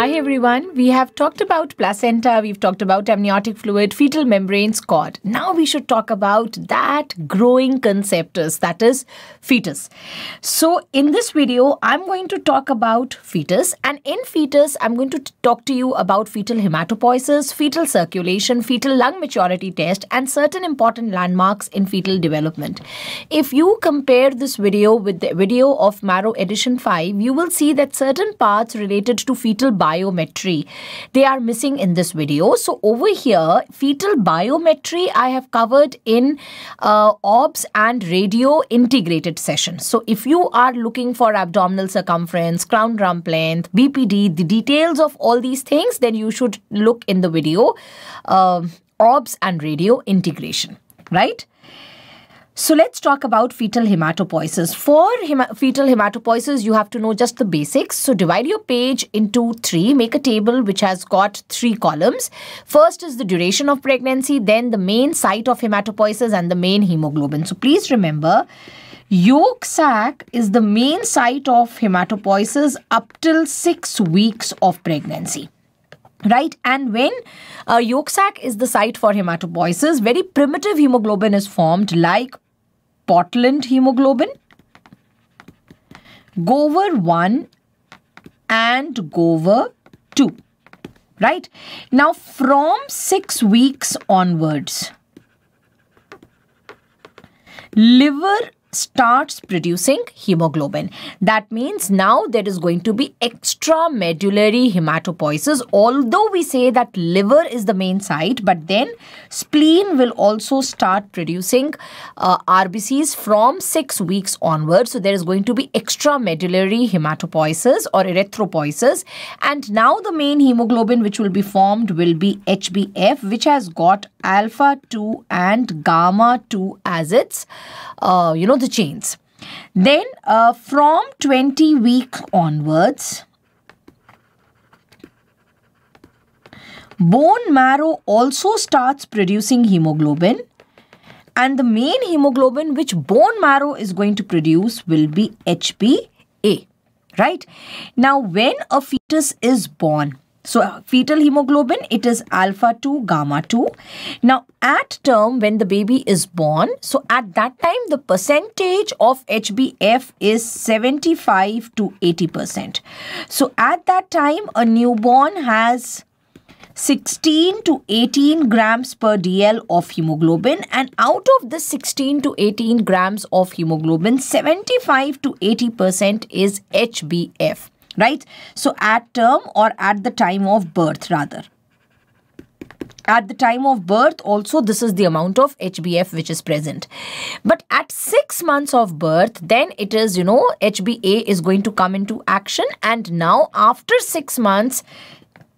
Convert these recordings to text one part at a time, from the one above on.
Hi everyone, we have talked about placenta, we've talked about amniotic fluid, fetal membranes, cord. Now we should talk about that growing conceptus, that is fetus. So in this video, I'm going to talk about fetus, and in fetus, I'm going to talk to you about fetal hematopoiesis, fetal circulation, fetal lung maturity test, and certain important landmarks in fetal development. If you compare this video with the video of Marrow Edition 5, you will see that certain parts related to fetal biometry, they are missing in this video. So over here, fetal biometry I have covered in OBS and radio integrated session. So if you are looking for abdominal circumference, crown rump length, BPD, the details of all these things, then you should look in the video OBS and radio integration, right? So let's talk about fetal hematopoiesis. For fetal hematopoiesis, you have to know just the basics. So divide your page into 3. Make a table which has got 3 columns. First is the duration of pregnancy, then the main site of hematopoiesis and the main hemoglobin. So please remember, yolk sac is the main site of hematopoiesis up till 6 weeks of pregnancy. Right, and when yolk sac is the site for hematopoiesis, very primitive hemoglobin is formed like Portland hemoglobin, Gover 1 and Gover 2. Right, now from 6 weeks onwards, liver starts producing hemoglobin. That means now there is going to be extramedullary hematopoiesis. Although we say that liver is the main site, but then spleen will also start producing RBCs from 6 weeks onwards. So there is going to be extramedullary hematopoiesis or erythropoiesis. And now the main hemoglobin which will be formed will be HbF, which has got alpha 2 and gamma 2 as its the chains. Then from 20 weeks onwards, bone marrow also starts producing hemoglobin, and the main hemoglobin which bone marrow is going to produce will be HbA. Right? Now when a fetus is born, so fetal hemoglobin, it is alpha 2, gamma 2. Now at term when the baby is born, so at that time the percentage of HbF is 75 to 80%. So at that time a newborn has 16 to 18 grams per dl of hemoglobin, and out of the 16 to 18 grams of hemoglobin, 75 to 80% is HbF. Right? So at term or at the time of birth rather. At the time of birth also this is the amount of HbF which is present. But at 6 months of birth, then it is, HbA is going to come into action, and now after 6 months,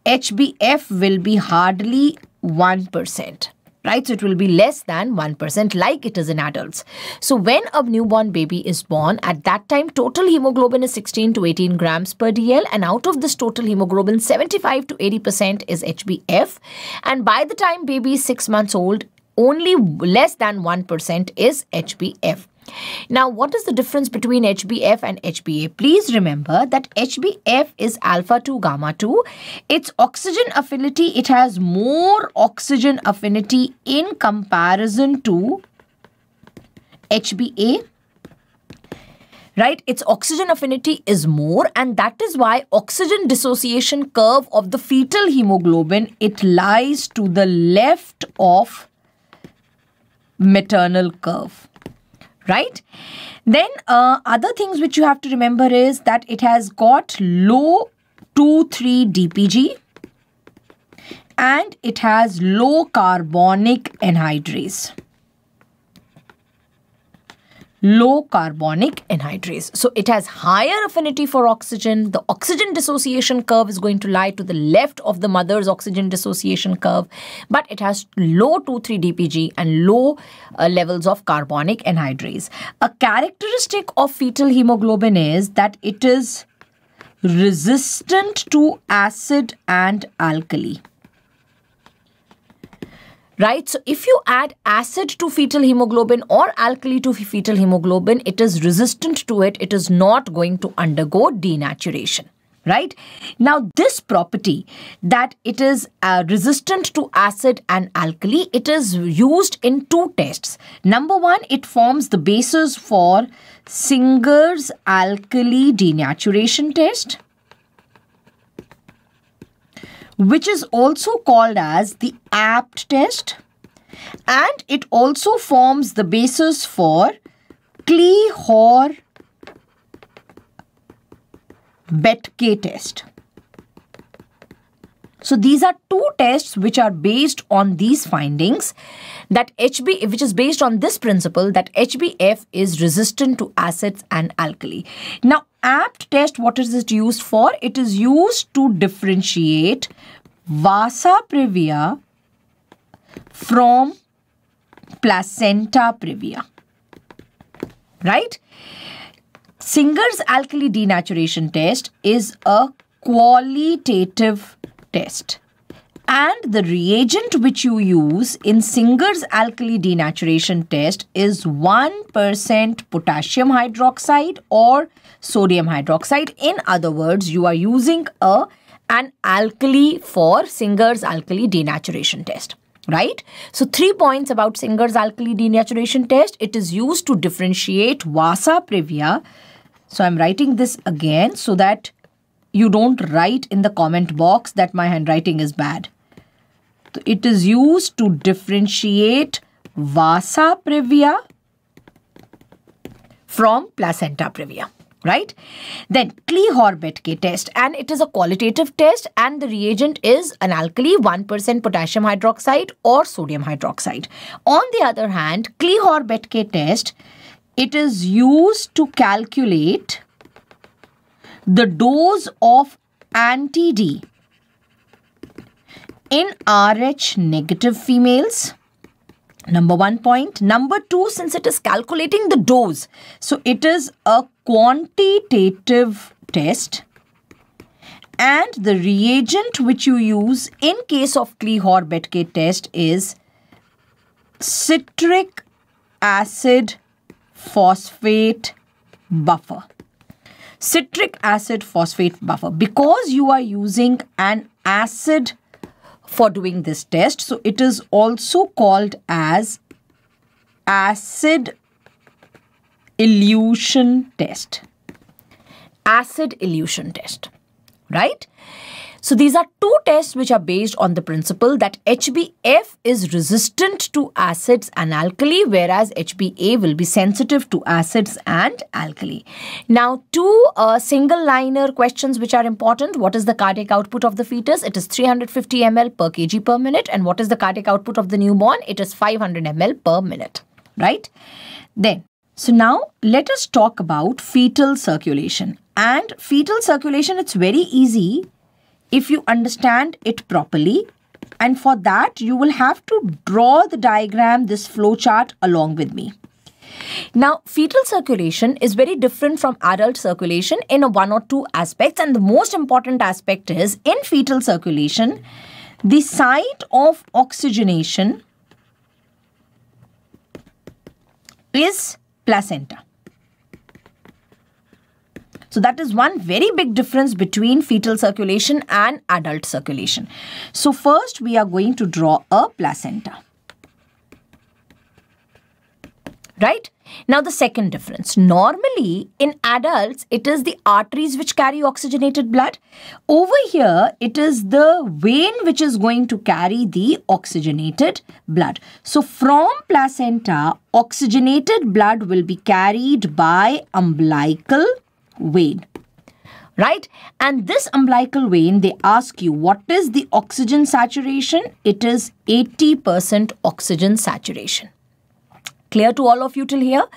HbF will be hardly 1%. Right, so it will be less than 1% like it is in adults. So when a newborn baby is born, at that time total hemoglobin is 16 to 18 grams per dl, and out of this total hemoglobin 75 to 80% is HbF, and by the time baby is 6 months old, only less than 1% is HbF. Now, what is the difference between HbF and HbA? Please remember that HbF is alpha 2, gamma 2. Its oxygen affinity, it has more oxygen affinity in comparison to HbA. Right? Its oxygen affinity is more, and that is why oxygen dissociation curve of the fetal hemoglobin, it lies to the left of maternal curve. Right? Then other things which you have to remember is that it has got low 2,3 DPG and it has low carbonic anhydrase. Low carbonic anhydrase. So it has higher affinity for oxygen. The oxygen dissociation curve is going to lie to the left of the mother's oxygen dissociation curve, but it has low 2,3 DPG and low levels of carbonic anhydrase. A characteristic of fetal hemoglobin is that it is resistant to acid and alkali. right? So if you add acid to fetal hemoglobin or alkali to fetal hemoglobin, it is resistant to it. It is not going to undergo denaturation, right? Now, this property that it is resistant to acid and alkali, it is used in two tests. Number one, it forms the basis for Singer's alkali denaturation test, which is also called as the APT test, and it also forms the basis for Kleehor-Betke test. So these are two tests which are based on these findings, that which is based on this principle that HbF is resistant to acids and alkali. Now, APT test, what is it used for? It is used to differentiate Vasa previa from placenta previa, right? Singer's alkali denaturation test is a qualitative test, and the reagent which you use in Singer's alkali denaturation test is 1% potassium hydroxide or sodium hydroxide. In other words, you are using an alkali for Singer's alkali denaturation test, right? So 3 points about Singer's alkali denaturation test. It is used to differentiate Vasa previa. So I'm writing this again so that you don't write in the comment box that my handwriting is bad. So it is used to differentiate Vasa previa from placenta previa, right? Then Kleehor-Betke test, and it is a qualitative test, and the reagent is an alkali, 1% potassium hydroxide or sodium hydroxide. On the other hand, Kleehor-Betke test, it is used to calculate the dose of anti-D in Rh negative females. Number 1 point. Number 2, since it is calculating the dose, so it is a quantitative test, and the reagent which you use in case of Kleehor-Betke test is citric acid phosphate buffer. Citric acid phosphate buffer, because you are using an acid for doing this test, so it is also called as acid elution test. Acid elution test, right? So these are two tests which are based on the principle that HbF is resistant to acids and alkali, whereas HbA will be sensitive to acids and alkali. Now, two single liner questions which are important. What is the cardiac output of the fetus? It is 350 ml per kg per minute. And what is the cardiac output of the newborn? It is 500 ml per minute, right? Then, so now let us talk about fetal circulation. And fetal circulation, it's very easy if you understand it properly, and for that you will have to draw the diagram, this flow chart, along with me. Now, fetal circulation is very different from adult circulation in one or two aspects, and the most important aspect is in fetal circulation, the site of oxygenation is placenta. So that is one very big difference between fetal circulation and adult circulation. So first we are going to draw a placenta. Right? Now the second difference. Normally in adults it is the arteries which carry oxygenated blood. Over here it is the vein which is going to carry the oxygenated blood. So from placenta, oxygenated blood will be carried by umbilical vein, right? And this umbilical vein, they ask you what is the oxygen saturation? It is 80% oxygen saturation. Clear to all of you till here?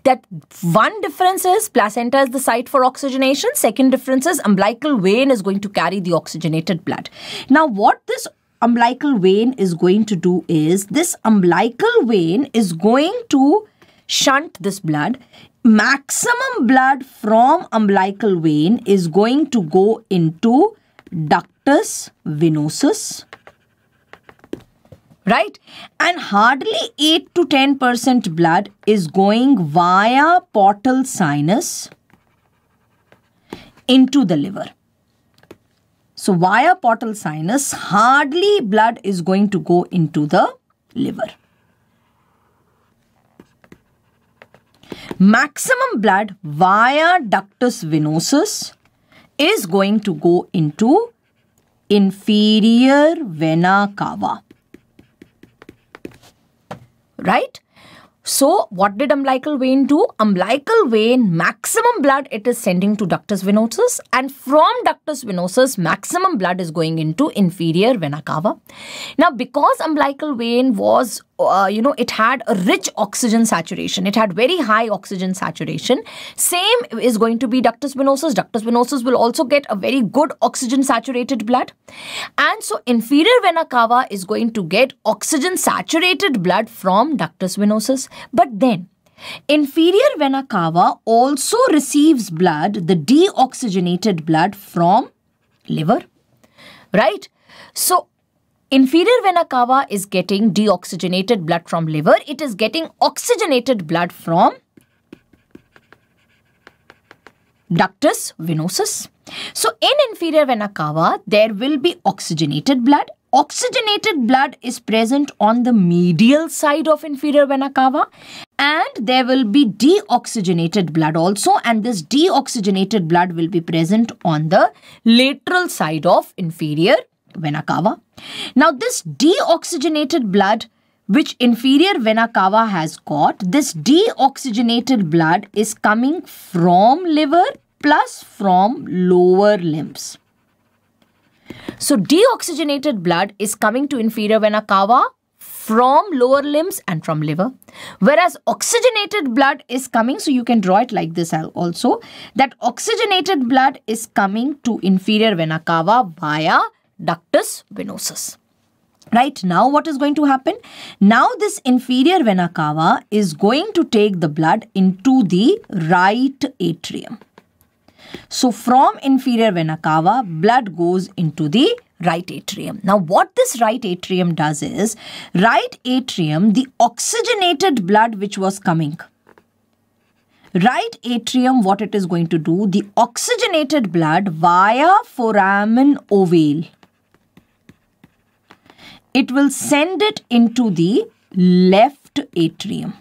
That one difference is placenta is the site for oxygenation. Second difference is umbilical vein is going to carry the oxygenated blood. Now what this umbilical vein is going to do is, this umbilical vein is going to shunt this blood. Maximum blood from umbilical vein is going to go into ductus venosus, right? And hardly 8 to 10% blood is going via portal sinus into the liver. So via portal sinus, hardly blood is going to go into the liver. Maximum blood via ductus venosus is going to go into inferior vena cava. Right? So, what did umbilical vein do? Umbilical vein, maximum blood it is sending to ductus venosus, and from ductus venosus, maximum blood is going into inferior vena cava. Now, because umbilical vein was, it had a rich oxygen saturation. It had very high oxygen saturation. Same is going to be ductus venosus. Ductus venosus will also get a very good oxygen saturated blood. And so, inferior vena cava is going to get oxygen saturated blood from ductus venosus. But then, inferior vena cava also receives blood, the deoxygenated blood from liver, right? So, inferior vena cava is getting deoxygenated blood from liver. It is getting oxygenated blood from ductus venosus. So, in inferior vena cava, there will be oxygenated blood. Oxygenated blood is present on the medial side of inferior vena cava, and there will be deoxygenated blood also, and this deoxygenated blood will be present on the lateral side of inferior vena cava. Now, this deoxygenated blood which inferior vena cava has got, this deoxygenated blood is coming from liver plus from lower limbs. So, deoxygenated blood is coming to inferior vena cava from lower limbs and from liver. Whereas oxygenated blood is coming, so you can draw it like this also, that oxygenated blood is coming to inferior vena cava via ductus venosus. Right, now what is going to happen? Now this inferior vena cava is going to take the blood into the right atrium. So from inferior vena cava, blood goes into the right atrium. Now what this right atrium does is, right atrium, the oxygenated blood which was coming, right atrium, what it is going to do, the oxygenated blood via foramen ovale, it will send it into the left atrium.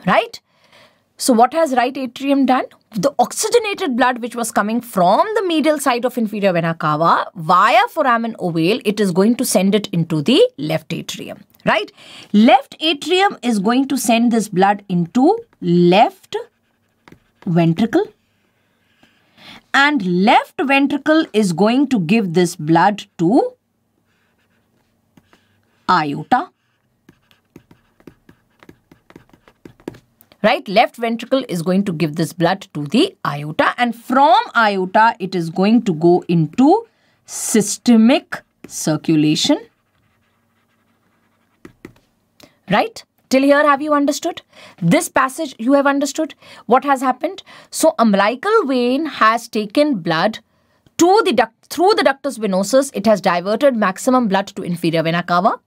Right? So what has right atrium done? The oxygenated blood which was coming from the medial side of inferior vena cava via foramen ovale, it is going to send it into the left atrium. Right? Left atrium is going to send this blood into left ventricle. And left ventricle is going to give this blood to aorta. Right, left ventricle is going to give this blood to the aorta, and from aorta it is going to go into systemic circulation. Right? Till here, have you understood? This passage you have understood? What has happened? So, umbilical vein has taken blood to the through the ductus venosus. It has diverted maximum blood to inferior vena cava.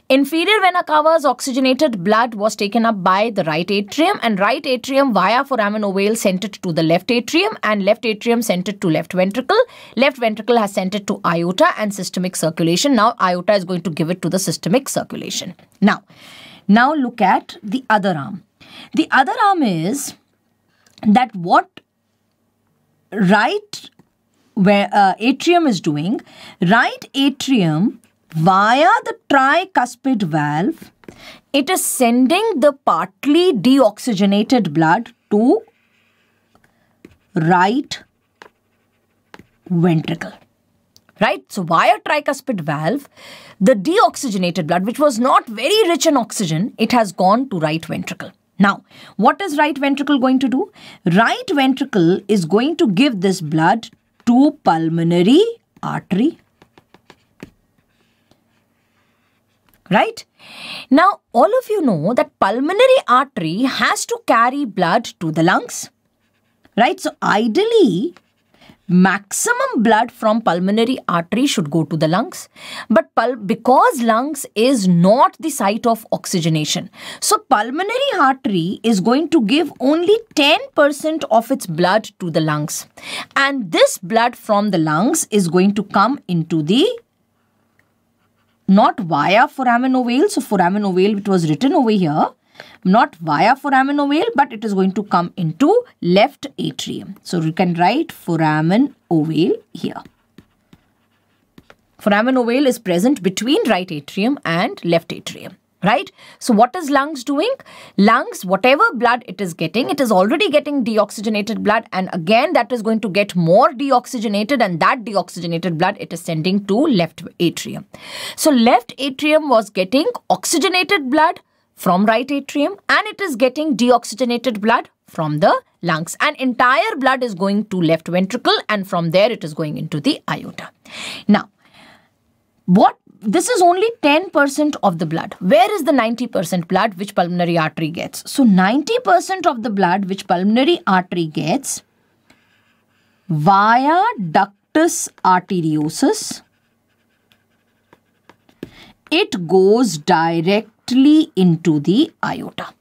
Inferior vena cava's oxygenated blood was taken up by the right atrium, and right atrium via foramen ovale sent it to the left atrium, and left atrium sent it to left ventricle. Left ventricle has sent it to aorta and systemic circulation. Now, aorta is going to give it to the systemic circulation. Now look at the other arm. The other arm is that what right atrium is doing. Right atrium via the tricuspid valve, it is sending the partly deoxygenated blood to right ventricle. Right? So, via tricuspid valve, the deoxygenated blood, which was not very rich in oxygen, it has gone to right ventricle. Now, what is right ventricle going to do? Right ventricle is going to give this blood to pulmonary artery. Right? Now, all of you know that pulmonary artery has to carry blood to the lungs. Right? So, ideally, maximum blood from pulmonary artery should go to the lungs. But because lungs is not the site of oxygenation, so pulmonary artery is going to give only 10% of its blood to the lungs. And this blood from the lungs is going to come into the, not via foramen ovale. So foramen ovale, it was written over here, not via foramen ovale, but it is going to come into left atrium. So you can write foramen ovale here. Foramen ovale is present between right atrium and left atrium, right? So what is lungs doing? Lungs, whatever blood it is already getting deoxygenated blood, and again that is going to get more deoxygenated, and that deoxygenated blood it is sending to left atrium. So left atrium was getting oxygenated blood from right atrium, and it is getting deoxygenated blood from the lungs, and entire blood is going to left ventricle, and from there it is going into the aorta. Now, this is only 10% of the blood. Where is the 90% blood which pulmonary artery gets? So 90% of the blood which pulmonary artery gets via ductus arteriosus, it goes directly into the aorta.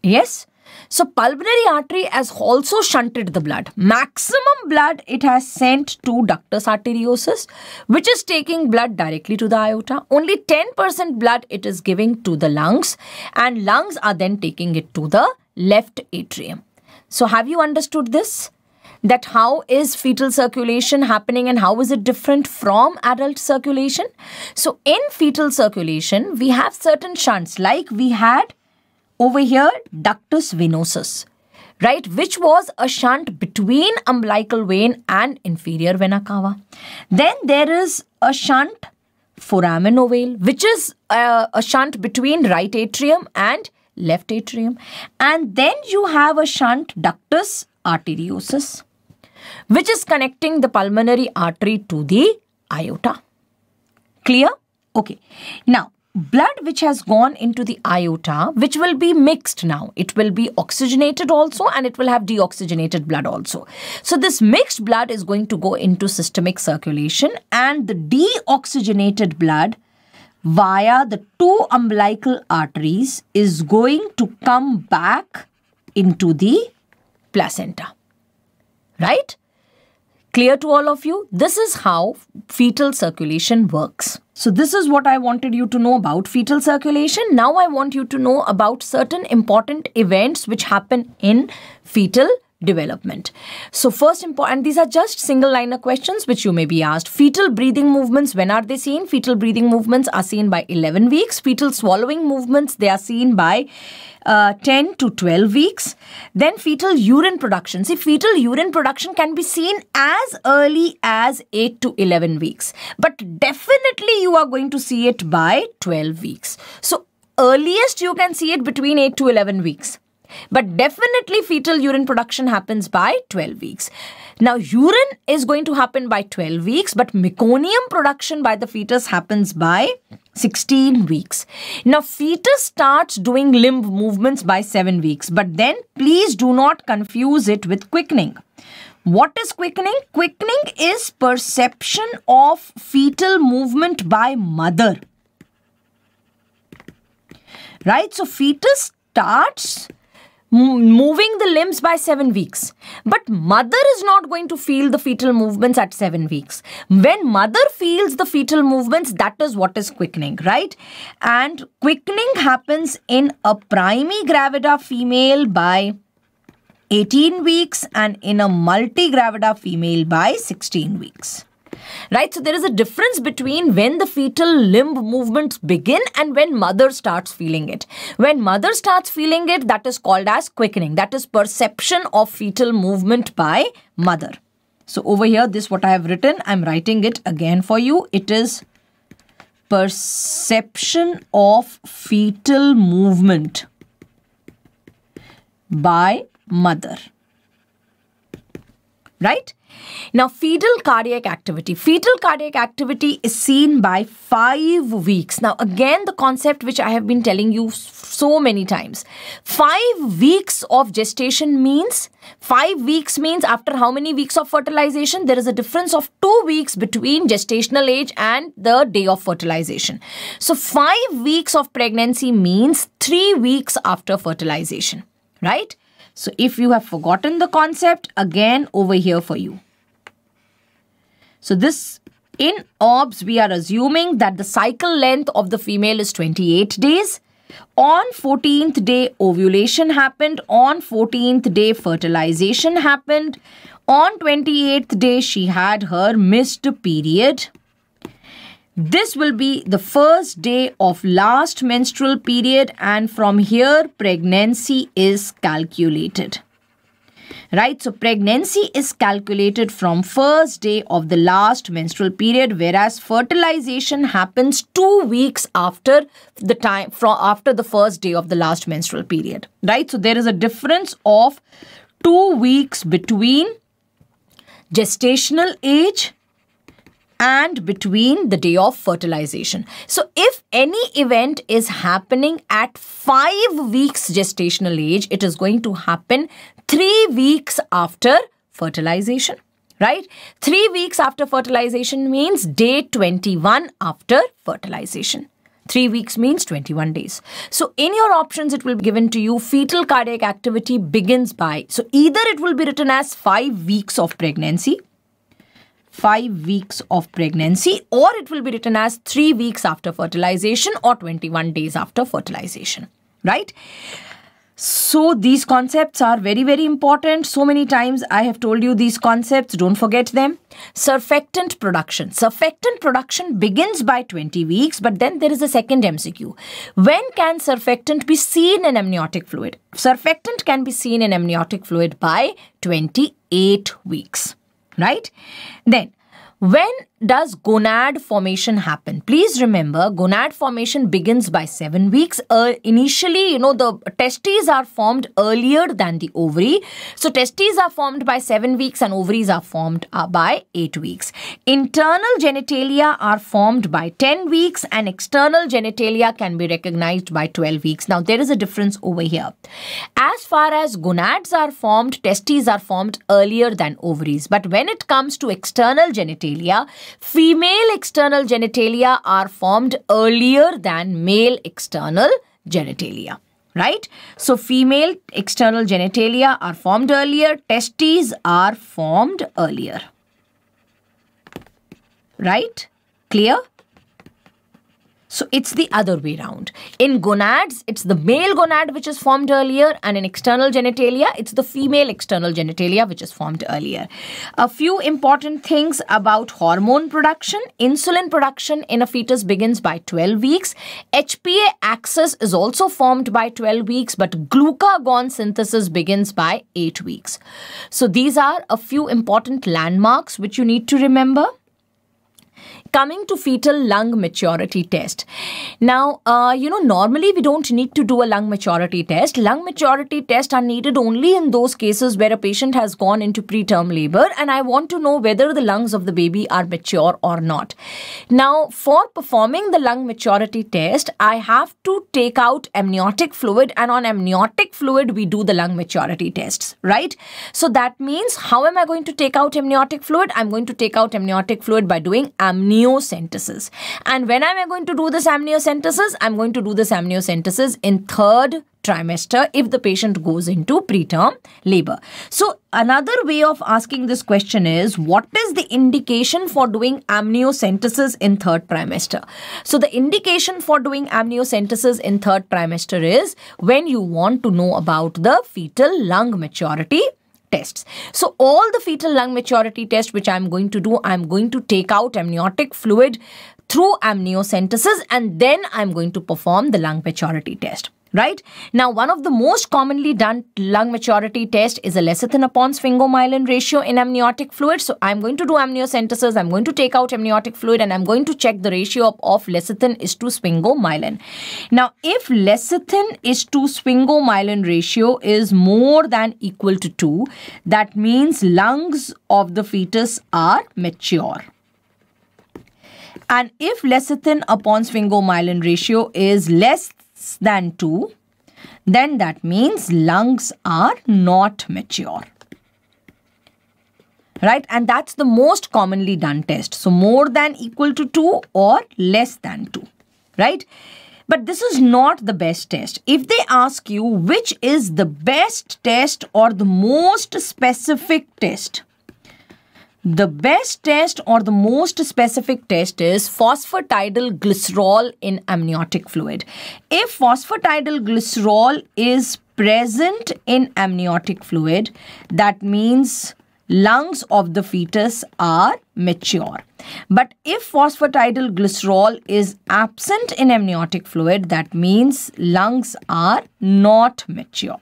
Yes? So pulmonary artery has also shunted the blood. Maximum blood it has sent to ductus arteriosus, which is taking blood directly to the aorta. Only 10% blood it is giving to the lungs, and lungs are then taking it to the left atrium. So have you understood this? That how is fetal circulation happening and how is it different from adult circulation? So in fetal circulation, we have certain shunts, like we had over here ductus venosus, right, which was a shunt between umbilical vein and inferior vena cava. Then there is a shunt foramen ovale, which is a shunt between right atrium and left atrium. And then you have a shunt ductus arteriosus, which is connecting the pulmonary artery to the aorta. Clear? Okay. Now, blood which has gone into the aorta, which will be mixed now. It will be oxygenated also, and it will have deoxygenated blood also. So this mixed blood is going to go into systemic circulation, and the deoxygenated blood via the two umbilical arteries is going to come back into the placenta. Right? Clear to all of you? This is how fetal circulation works. So this is what I wanted you to know about fetal circulation. Now I want you to know about certain important events which happen in fetal development. So first important, these are just single liner questions which you may be asked. Fetal breathing movements, when are they seen? Fetal breathing movements are seen by 11 weeks. Fetal swallowing movements, they are seen by 10 to 12 weeks. Then fetal urine production. See, fetal urine production can be seen as early as 8 to 11 weeks. But definitely you are going to see it by 12 weeks. So earliest you can see it between 8 to 11 weeks. But definitely fetal urine production happens by 12 weeks. Now urine is going to happen by 12 weeks, but meconium production by the fetus happens by 16 weeks. Now fetus starts doing limb movements by 7 weeks, but then please do not confuse it with quickening. What is quickening? Quickening is perception of fetal movement by mother. Right? So fetus starts moving the limbs by 7 weeks. But mother is not going to feel the fetal movements at 7 weeks. When mother feels the fetal movements, that is what is quickening, right? And quickening happens in a primigravida female by 18 weeks and in a multigravida female by 16 weeks. Right, so there is a difference between when the fetal limb movements begin and when mother starts feeling it. When mother starts feeling it, that is called as quickening. That is perception of fetal movement by mother. So over here, this what I have written, I am writing it again for you. It is perception of fetal movement by mother. right? Now, fetal cardiac activity. Fetal cardiac activity is seen by 5 weeks. Now, again, the concept which I have been telling you so many times. 5 weeks of gestation means, 5 weeks means after how many weeks of fertilization? There is a difference of 2 weeks between gestational age and the day of fertilization. So, 5 weeks of pregnancy means 3 weeks after fertilization, right? So, if you have forgotten the concept, again over here for you. So, this in OBS, we are assuming that the cycle length of the female is 28 days. On 14th day, ovulation happened. On 14th day, fertilization happened. On 28th day, she had her missed period. This will be the first day of last menstrual period, and from here pregnancy is calculated. Right, so pregnancy is calculated from first day of the last menstrual period, whereas fertilization happens 2 weeks after the time after the first day of the last menstrual period. Right, so there is a difference of 2 weeks between gestational age and between the day of fertilization. So, if any event is happening at 5 weeks gestational age, it is going to happen 3 weeks after fertilization, right? 3 weeks after fertilization means day 21 after fertilization. 3 weeks means 21 days. So, in your options, it will be given to you fetal cardiac activity begins by. So, either it will be written as 5 weeks of pregnancy, 5 weeks of pregnancy, or it will be written as 3 weeks after fertilization or 21 days after fertilization, right? So these concepts are very, very important. So many times I have told you these concepts, don't forget them. Surfactant production. Surfactant production begins by 20 weeks, but then there is a second MCQ. When can surfactant be seen in amniotic fluid? Surfactant can be seen in amniotic fluid by 28 weeks. Right? Then, when does gonad formation happen? Please remember, gonad formation begins by 7 weeks. Initially, the testes are formed earlier than the ovary. So, testes are formed by 7 weeks and ovaries are formed by 8 weeks. Internal genitalia are formed by 10 weeks and external genitalia can be recognized by 12 weeks. Now, there is a difference over here. As far as gonads are formed, testes are formed earlier than ovaries. But when it comes to external genitalia, female external genitalia are formed earlier than male external genitalia, right? So, female external genitalia are formed earlier, testes are formed earlier, right? Clear? So, it's the other way around. In gonads, it's the male gonad which is formed earlier, and in external genitalia, it's the female external genitalia which is formed earlier. A few important things about hormone production. Insulin production in a fetus begins by 12 weeks. HPA axis is also formed by 12 weeks, but glucagon synthesis begins by 8 weeks. So, these are a few important landmarks which you need to remember. Coming to fetal lung maturity test. Now, normally we don't need to do a lung maturity test. Lung maturity tests are needed only in those cases where a patient has gone into preterm labor and I want to know whether the lungs of the baby are mature or not. Now, for performing the lung maturity test, I have to take out amniotic fluid, and on amniotic fluid, we do the lung maturity tests, right? So that means, how am I going to take out amniotic fluid? I'm going to take out amniotic fluid by doing amniocentesis. And when am I going to do this amniocentesis? I'm going to do this amniocentesis in 3rd trimester if the patient goes into preterm labor. So another way of asking this question is, what is the indication for doing amniocentesis in 3rd trimester? So the indication for doing amniocentesis in 3rd trimester is when you want to know about the fetal lung maturity tests. So all the fetal lung maturity tests which I'm going to do, I'm going to take out amniotic fluid through amniocentesis, and then I'm going to perform the lung maturity test. Right? Now, one of the most commonly done lung maturity test is a lecithin upon sphingomyelin ratio in amniotic fluid. So, I'm going to do amniocentesis, I'm going to take out amniotic fluid, and I'm going to check the ratio of lecithin is to sphingomyelin. Now, if lecithin is to sphingomyelin ratio is more than equal to 2, that means lungs of the fetus are mature. And if lecithin upon sphingomyelin ratio is less than 2, then that means lungs are not mature. Right? And that's the most commonly done test. So, more than equal to 2 or less than 2. Right? But this is not the best test. If they ask you which is the best test or the most specific test, the best test or the most specific test is phosphatidylglycerol in amniotic fluid. If phosphatidylglycerol is present in amniotic fluid, that means lungs of the fetus are mature. But if phosphatidylglycerol is absent in amniotic fluid, that means lungs are not mature.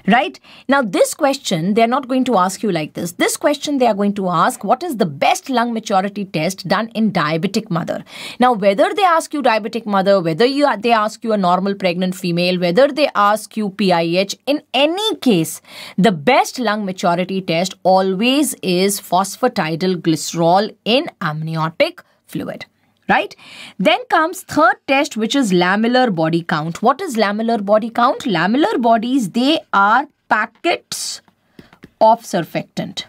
Right? Now, this question, they're not going to ask you like this. This question, they are going to ask, what is the best lung maturity test done in diabetic mother? Now, whether they ask you diabetic mother, whether they ask you a normal pregnant female, whether they ask you PIH, in any case, the best lung maturity test always is phosphatidylglycerol in amniotic fluid. Right? Then comes third test, which is lamellar body count. What is lamellar body count? Lamellar bodies, they are packets of surfactant.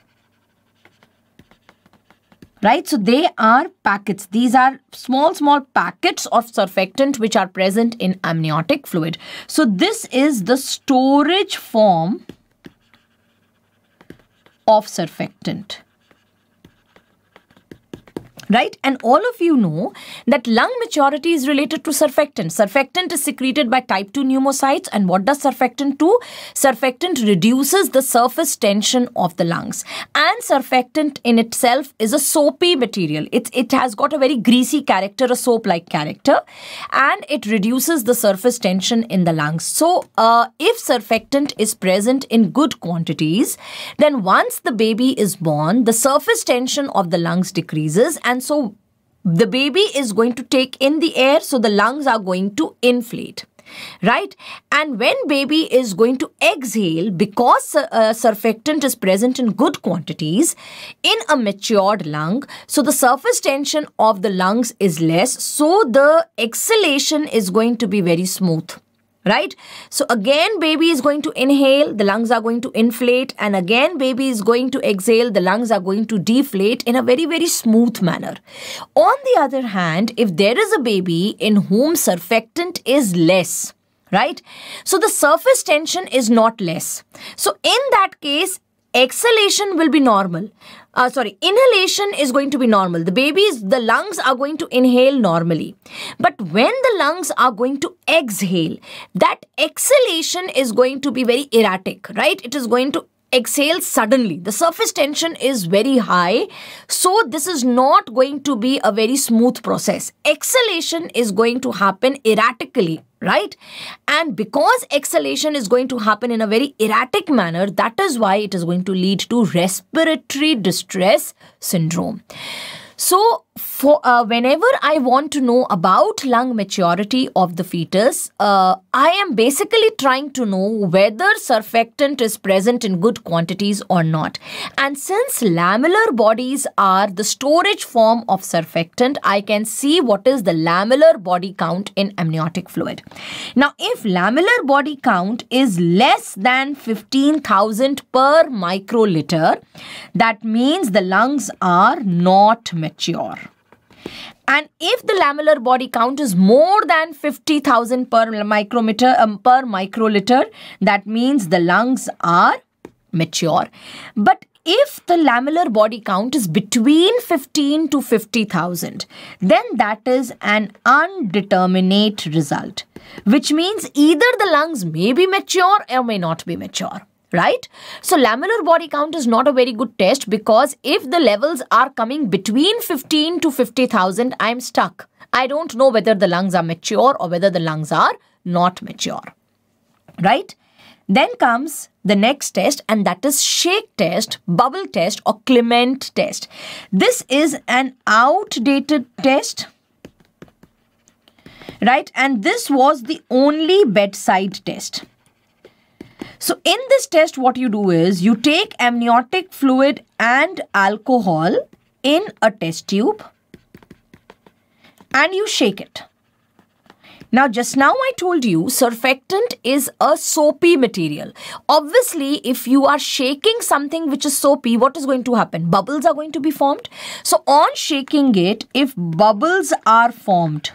Right? So, they are packets. These are small packets of surfactant which are present in amniotic fluid. So, this is the storage form of surfactant. Right? And all of you know that lung maturity is related to surfactant. Surfactant is secreted by type 2 pneumocytes. And what does surfactant do? Surfactant reduces the surface tension of the lungs. And surfactant in itself is a soapy material. It has got a very greasy character, a soap-like character. And it reduces the surface tension in the lungs. So, if surfactant is present in good quantities, then once the baby is born, the surface tension of the lungs decreases, and so the baby is going to take in the air, so the lungs are going to inflate. Right? And when baby is going to exhale, because surfactant is present in good quantities in a matured lung, so the surface tension of the lungs is less, so the exhalation is going to be very smooth. Right? So again, baby is going to inhale, the lungs are going to inflate, and again, baby is going to exhale, the lungs are going to deflate in a very, very smooth manner. On the other hand, if there is a baby in whom surfactant is less, right? So the surface tension is not less. So in that case, exhalation will be normal. Inhalation is going to be normal. The lungs are going to inhale normally. But when the lungs are going to exhale, that exhalation is going to be very erratic, right? It is going to exhale suddenly. The surface tension is very high. So this is not going to be a very smooth process. Exhalation is going to happen erratically. Right? And because exhalation is going to happen in a very erratic manner, that is why it is going to lead to respiratory distress syndrome. So, whenever I want to know about lung maturity of the fetus, I am basically trying to know whether surfactant is present in good quantities or not. And since lamellar bodies are the storage form of surfactant, I can see what is the lamellar body count in amniotic fluid. Now, if lamellar body count is less than 15,000 per microliter, that means the lungs are not mature. And if the lamellar body count is more than 50,000 per microliter, that means the lungs are mature. But if the lamellar body count is between 15 to 50,000, then that is an undeterminate result, which means either the lungs may be mature or may not be mature. right? So lamellar body count is not a very good test, because if the levels are coming between 15 to 50,000, I'm stuck. I don't know whether the lungs are mature or whether the lungs are not mature, right? Then comes the next test, and that is shake test, bubble test, or Clement test. This is an outdated test, right? And this was the only bedside test. So in this test, what you do is you take amniotic fluid and alcohol in a test tube and you shake it. Now, just now I told you surfactant is a soapy material. Obviously, if you are shaking something which is soapy, what is going to happen? Bubbles are going to be formed. So on shaking it, if bubbles are formed,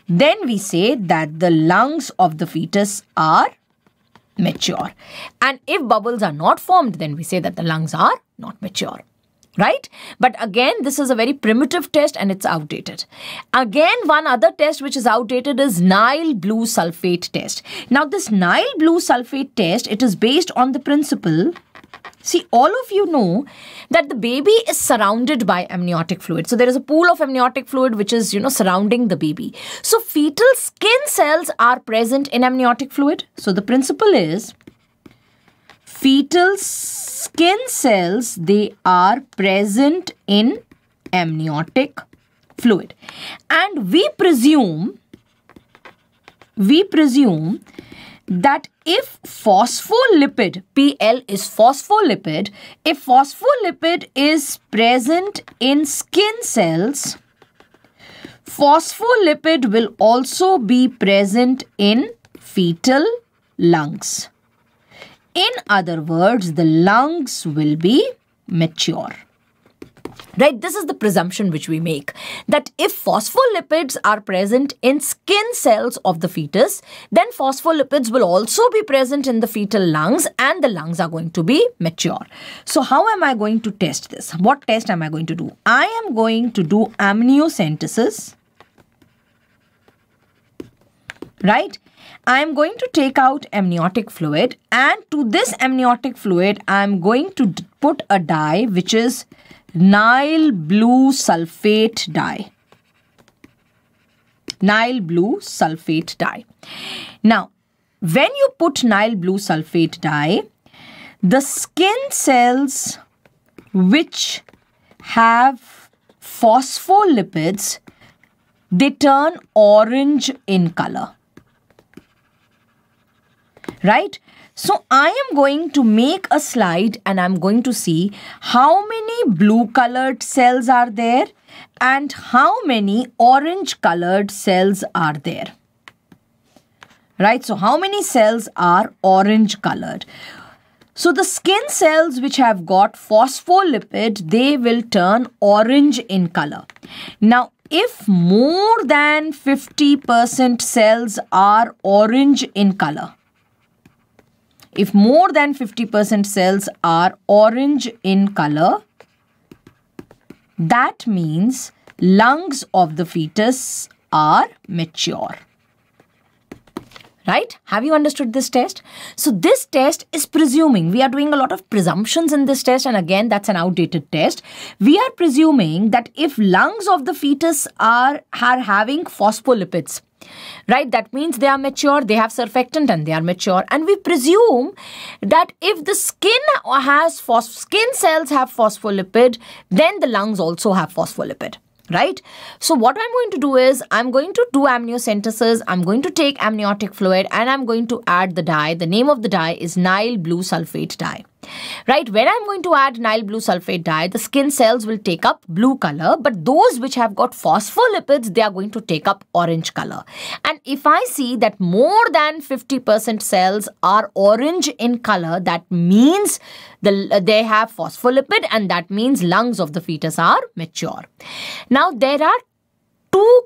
then we say that the lungs of the fetus are mature. And if bubbles are not formed, then we say that the lungs are not mature. Right? But again, this is a very primitive test and it's outdated. Again, one other test which is outdated is Nile blue sulfate test. Now, this Nile blue sulfate test, it is based on the principle. See, all of you know that the baby is surrounded by amniotic fluid. So there is a pool of amniotic fluid which is, surrounding the baby. So fetal skin cells are present in amniotic fluid. So the principle is fetal skin cells, they are present in amniotic fluid. And we presume that if phospholipid, PL is phospholipid, if phospholipid is present in skin cells, phospholipid will also be present in fetal lungs. In other words, the lungs will be mature. Right? This is the presumption which we make, that if phospholipids are present in skin cells of the fetus, then phospholipids will also be present in the fetal lungs and the lungs are going to be mature. So how am I going to test this? What test am I going to do? I am going to do amniocentesis. Right? I am going to take out amniotic fluid, and to this amniotic fluid, I am going to put a dye which is Nile blue sulfate dye. Nile blue sulfate dye. Now, when you put Nile blue sulfate dye, the skin cells which have phospholipids, they turn orange in color. Right? So I am going to make a slide and I'm going to see how many blue colored cells are there and how many orange colored cells are there. Right? So how many cells are orange colored? So the skin cells which have got phospholipid, they will turn orange in color. Now, if more than 50% cells are orange in color, if more than 50% cells are orange in color, that means lungs of the fetus are mature. Right? Have you understood this test? So this test is presuming, we are doing a lot of presumptions in this test, and again that's an outdated test. We are presuming that if lungs of the fetus are having phospholipids, right, that means they are mature, they have surfactant and they are mature. And we presume that if the skin cells have phospholipid, then the lungs also have phospholipid. Right? So what I'm going to do is I'm going to do amniocentesis. I'm going to take amniotic fluid and I'm going to add the dye. The name of the dye is Nile blue sulfate dye. Right? When I'm going to add Nile blue sulfate dye, the skin cells will take up blue color, but those which have got phospholipids, they are going to take up orange color. And if I see that more than 50% cells are orange in color, that means they have phospholipid, and that means lungs of the fetus are mature. Now, there are two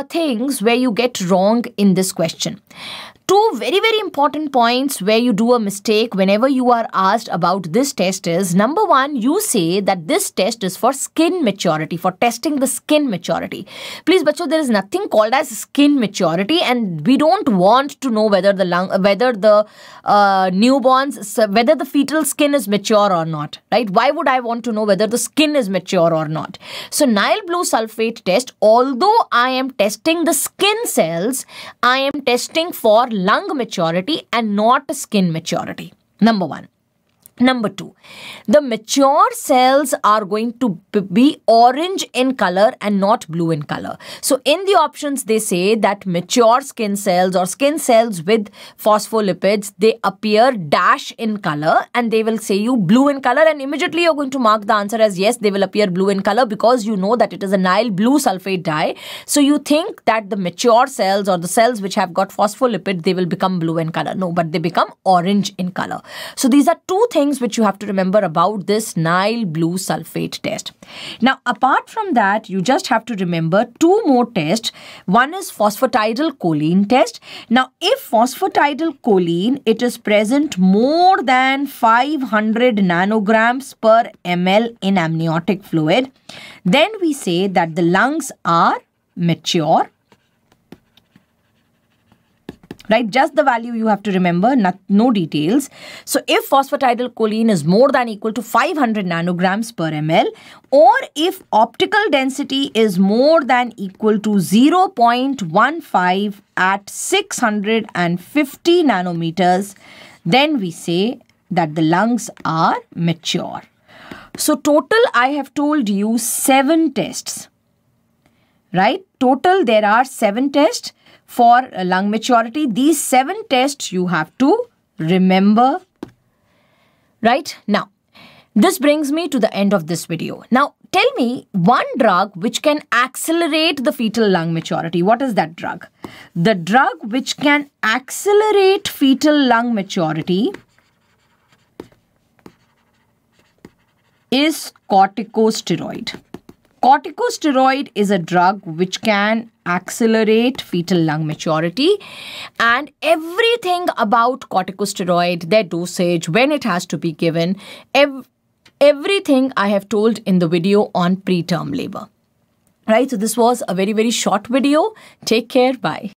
things where you get wrong in this question. Two very, very important points where you do a mistake whenever you are asked about this test is, number one, you say that this test is for skin maturity, for testing the skin maturity. Please, bacho, there is nothing called as skin maturity, and we don't want to know whether the newborns, whether the fetal skin is mature or not, right? Why would I want to know whether the skin is mature or not? So Nile blue sulfate test, although I am testing the skin cells, I am testing for lung maturity and not skin maturity. Number one. Number two, the mature cells are going to be orange in color and not blue in color. So in the options, they say that mature skin cells or skin cells with phospholipids, they appear dash in color, and they will say you blue in color, and immediately you're going to mark the answer as yes, they will appear blue in color because you know that it is a Nile blue sulfate dye. So you think that the mature cells or the cells which have got phospholipids, they will become blue in color. No, but they become orange in color. So these are two things which you have to remember about this Nile blue sulfate test. Now, apart from that, you just have to remember two more tests. One is phosphatidylcholine choline test. Now, if phosphatidylcholine choline, it is present more than 500 nanograms per ml in amniotic fluid, then we say that the lungs are mature. Right, just the value you have to remember, no details. So if phosphatidylcholine is more than equal to 500 nanograms per ml, or if optical density is more than equal to 0.15 at 650 nanometers, then we say that the lungs are mature. So total, I have told you 7 tests. Right, total there are 7 tests for lung maturity. These 7 tests you have to remember. Right, now this brings me to the end of this video. Now tell me one drug which can accelerate the fetal lung maturity. What is that drug? The drug which can accelerate fetal lung maturity is corticosteroid. Corticosteroid is a drug which can accelerate fetal lung maturity, and everything about corticosteroid, their dosage, when it has to be given, everything I have told in the video on preterm labor. Right, so this was a very, very short video. Take care. Bye.